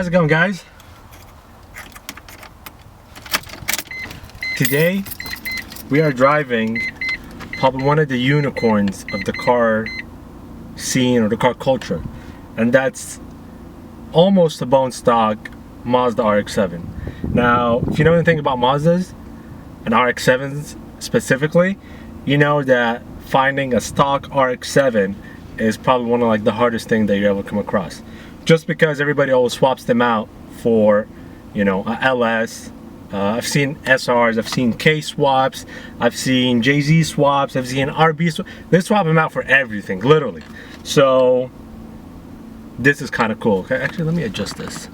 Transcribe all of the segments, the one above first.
How's it going, guys? Today we are driving probably one of the unicorns of the car scene or the car culture, and that's almost a bone stock Mazda Rx7. Now, if you know anything about Mazdas and Rx7s specifically, you know that finding a stock Rx7 is probably one of like the hardest things that you ever come across, just because everybody always swaps them out for, you know, a LS. I've seen SRs, I've seen K swaps, I've seen JZ swaps, I've seen RB swaps. They swap them out for everything, literally. So this is kind of cool. Okay, actually, let me adjust this.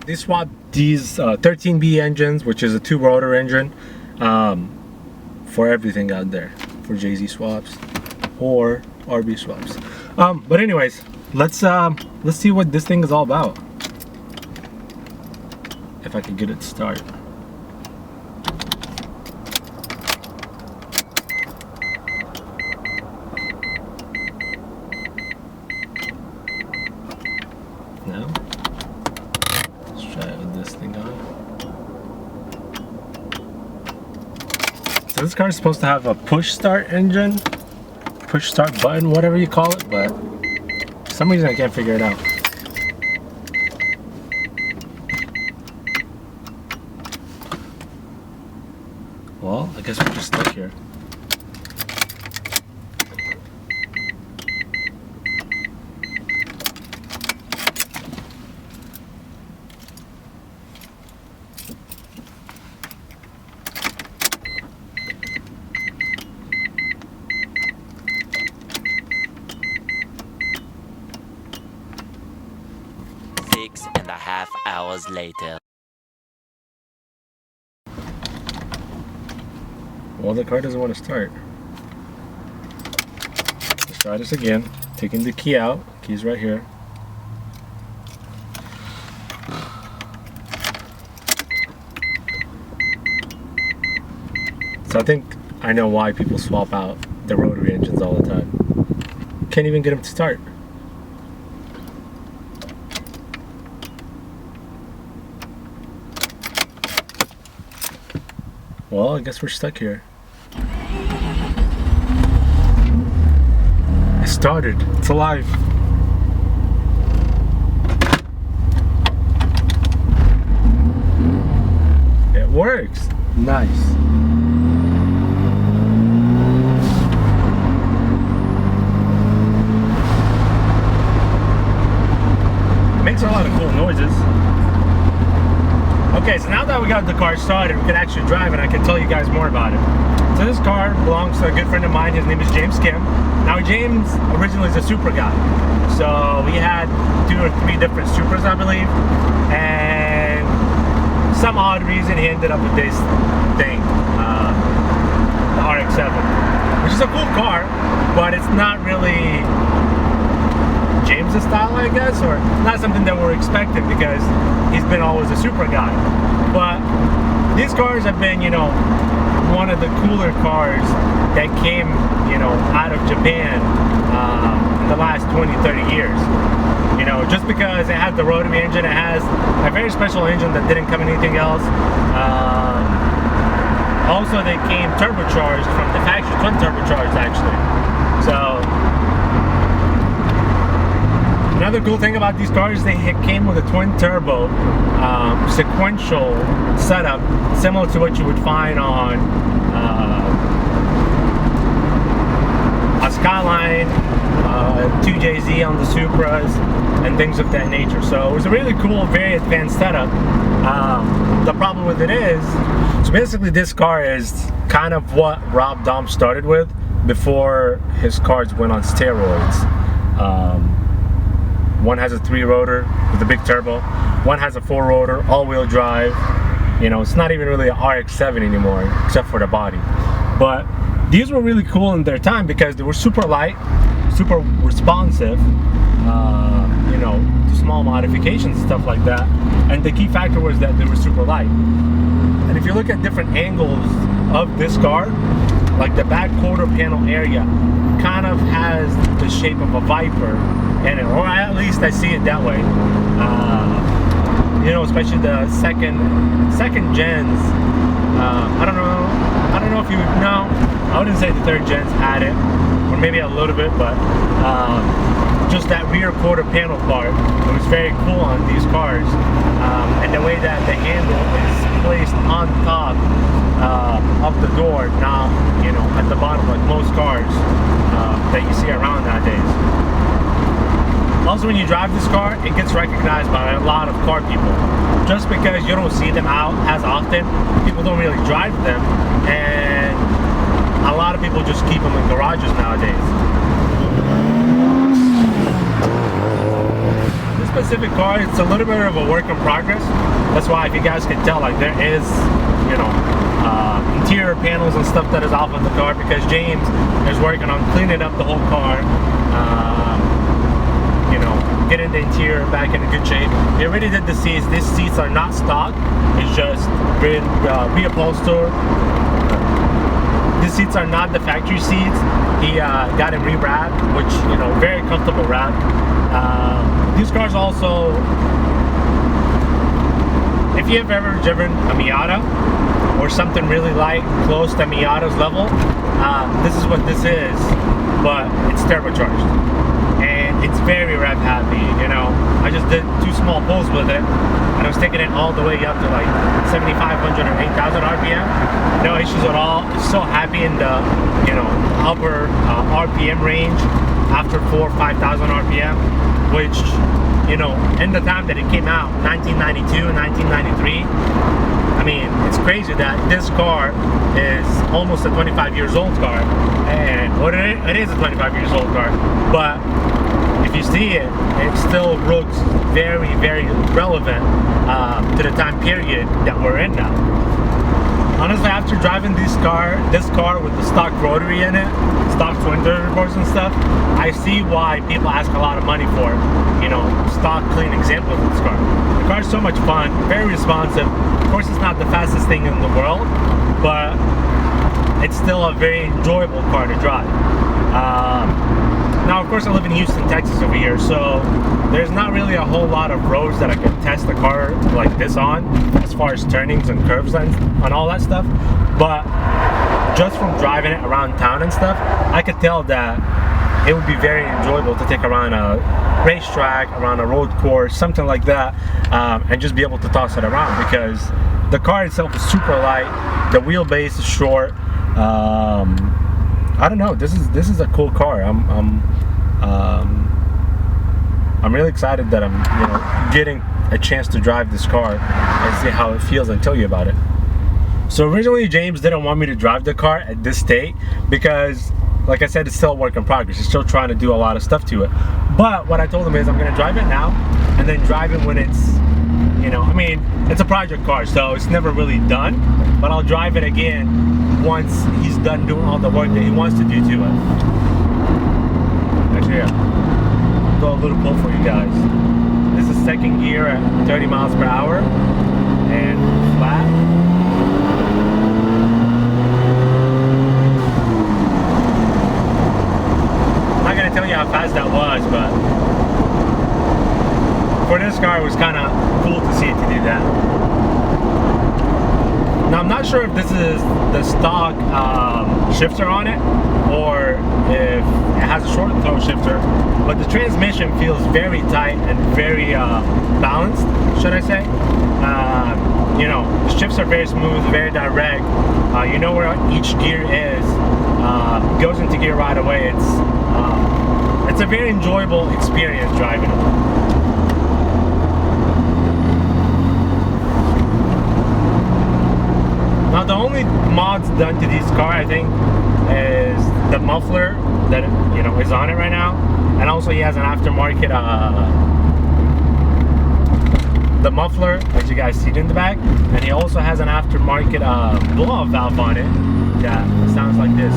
They swap these 13B engines, which is a 2-rotor engine, for everything out there, for JZ swaps or RB swaps. But anyways, let's see what this thing is all about. If I could get it to start. Now, let's try it with this thing on. So this car is supposed to have a push start engine, push start button, whatever you call it, but for some reason I can't figure it out. Well, I guess we're just stuck here. Six and a half hours later. Well, the car doesn't want to start. Let's try this again. Taking the key out. Key's right here. So I think I know why people swap out the rotary engines all the time. Can't even get them to start. Well, I guess we're stuck here. It started. It's alive. It works. Nice. It makes a lot of cool noises. Okay, so now that we got the car started, we can actually drive and I can tell you guys more about it. So this car belongs to a good friend of mine. His name is James Kim. Now James originally is a Supra guy. So we had 2 or 3 different Supras, I believe. And some odd reason he ended up with this thing, the Rx7, which is a cool car, but it's not really James's style, I guess, or not something that we're expecting because he's been always a Supra guy. But these cars have been, you know, one of the cooler cars that came, you know, out of Japan in the last 20-30 years. You know, just because it has the rotary engine, it has a very special engine that didn't come in anything else. Also, they came turbocharged from the factory, twin turbocharged actually. So another cool thing about these cars, they came with a twin turbo sequential setup, similar to what you would find on a Skyline, 2JZ on the Supras, and things of that nature. So it was a really cool, very advanced setup. The problem with it is, so basically this car is kind of what Rob Dahm started with before his cars went on steroids. One has a 3-rotor with a big turbo. One has a 4-rotor, all-wheel drive. You know, it's not even really an RX-7 anymore, except for the body. But these were really cool in their time because they were super light, super responsive. You know, to small modifications and stuff like that. And the key factor was that they were super light. And if you look at different angles of this car, like the back quarter panel area kind of has the shape of a Viper in it, or at least I see it that way. You know, especially the second gens. I don't know if you know. I wouldn't say the third gens had it, or maybe a little bit, but just that rear quarter panel part, it was very cool on these cars, and the way that the handle is placed on top of the door, not, you know, at the bottom like most cars that you see around nowadays. Also, when you drive this car, it gets recognized by a lot of car people. Just because you don't see them out as often, people don't really drive them, and a lot of people just keep them in garages nowadays. This specific car, it's a little bit of a work in progress. That's why, if you guys can tell, like, there is, you know, interior panels and stuff that is off of the car, because James is working on cleaning up the whole car. You know, getting the interior back in a good shape. He already did the seats. These seats are not stock. It's just been reupholstered. These seats are not the factory seats. He got them rewrapped, which, you know, very comfortable wrap. These cars also, if you have ever driven a Miata or something really light, close to Miata's level, this is what this is, but it's turbocharged. And it's very rev happy, you know. I just did 2 small pulls with it, and I was taking it all the way up to like 7,500 or 8,000 RPM. No issues at all. It's so happy in the, you know, upper RPM range after 4,000 or 5,000 RPM, which, you know, in the time that it came out, 1992 and 1993. I mean, it's crazy that this car is almost a 25 years old car, and well, it is a 25 years old car, but if you see it, it still looks very, very relevant to the time period that we're in now. Honestly, after driving this car with the stock rotary in it, stock twin turbos and stuff, I see why people ask a lot of money for, you know, stock clean examples of this car. The car is so much fun, very responsive. Of course, it's not the fastest thing in the world, but it's still a very enjoyable car to drive. Now, of course, I live in Houston, Texas over here, so there's not really a whole lot of roads that I can test the car like this on, as far as turnings and curves and all that stuff. But just from driving it around town and stuff, I could tell that it would be very enjoyable to take around a racetrack, around a road course, something like that, and just be able to toss it around, because the car itself is super light, the wheelbase is short. I don't know. This is a cool car. I'm really excited that I'm, you know, getting a chance to drive this car and see how it feels and tell you about it. So originally, James didn't want me to drive the car at this state because, like I said, it's still a work in progress. He's still trying to do a lot of stuff to it. But what I told him is I'm gonna drive it now and then drive it when it's, you know, I mean, it's a project car, so it's never really done. But I'll drive it again once he's done doing all the work that he wants to do to it. Actually, yeah. Do a little pull for you guys. This is second gear at 30 miles per hour and flat. I'm not gonna tell you how fast that was, but for this car, it was kind of cool to see it to do that. Now, I'm not sure if this is the stock shifter on it or if it has a short throw shifter, but the transmission feels very tight and very balanced, should I say. You know, the shifts are very smooth, very direct. You know where each gear is. Goes into gear right away. It's a very enjoyable experience driving it. Now, the only mods done to this car, I think, is the muffler that, you know, is on it right now, and also he has an aftermarket the muffler, as you guys see it in the back, and he also has an aftermarket blow-off valve on it that sounds like this.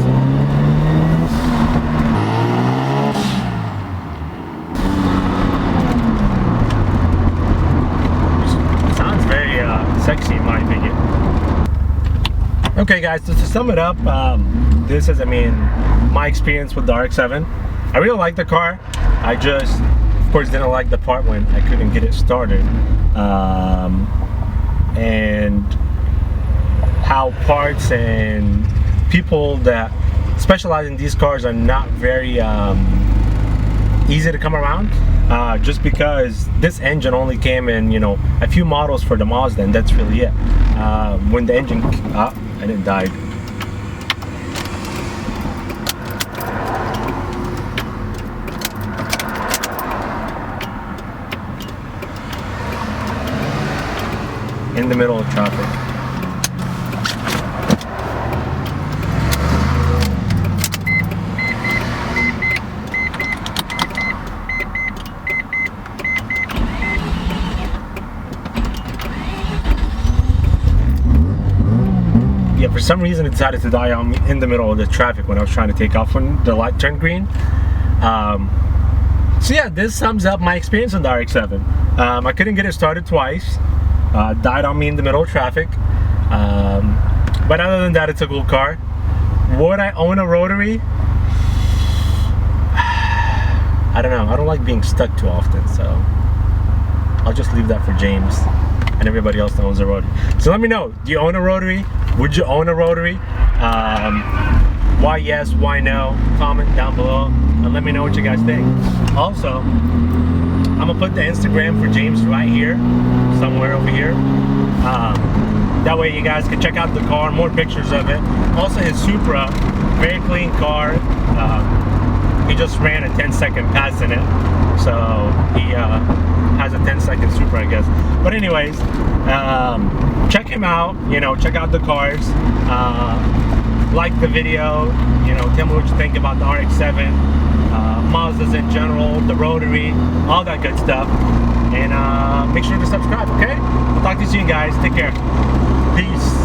It sounds very sexy in my opinion. Okay guys, so to sum it up, this is, I mean, my experience with the RX-7. I really like the car. I just, of course, didn't like the part when I couldn't get it started. And how parts and people that specialize in these cars are not very easy to come around, just because this engine only came in, you know, a few models for the Mazda, and that's really it. When the engine, and it died. In the middle of traffic. Yeah, for some reason it decided to die on me in the middle of the traffic when I was trying to take off when the light turned green. So yeah, this sums up my experience on the RX-7. I couldn't get it started twice. Died on me in the middle of traffic. But other than that, it's a cool car. Would I own a Rotary? I don't know. I don't like being stuck too often, so I'll just leave that for James and everybody else that owns a Rotary. So let me know, do you own a Rotary? Would you own a Rotary? Why yes, why no? Comment down below and let me know what you guys think. Also, I'm gonna put the Instagram for James right here, somewhere over here. That way you guys can check out the car, more pictures of it. Also his Supra, very clean car. He just ran a 10-second pass in it. So he has a 10-second Supra, I guess. But anyways, check him out, you know, check out the cars. Like the video, you know, tell me what you think about the RX-7, Mazdas in general, the Rotary, all that good stuff. And make sure to subscribe, okay? I'll talk to you soon, guys. Take care. Peace.